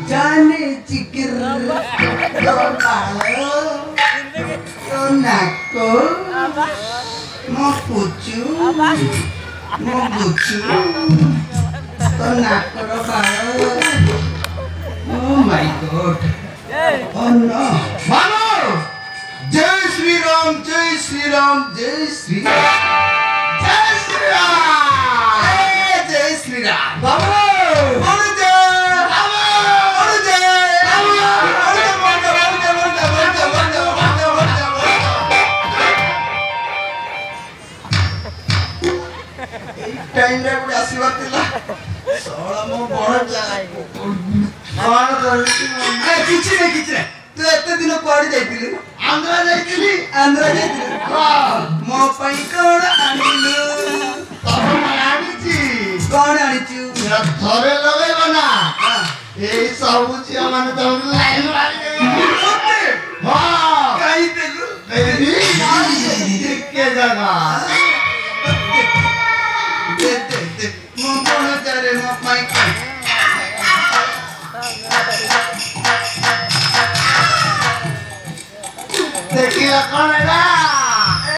जाने चिकिर तो पालो तो नाको mau pucu to nakro balo. Oh my god, oh no mano. Jai Shri Ram, Jai Shri Ram, Jai Shri Ram, Jai Shri Ram, Jai Shri Ram. Baba time रे पूरा आशीर्वाद दिला सोळा मो बड़ जाय कोन करती ए किछि ने तू एते दिन कोड जाइतिली आंध्रा जाइतिली हां मो पई कोन आनिलु तब आनिची कोन आनिचु थरे लगैबो ना ए सब चिया माने त लाइन मारि हां काई देलु ए के जगह Mumpung cari mapai kan, tequila con el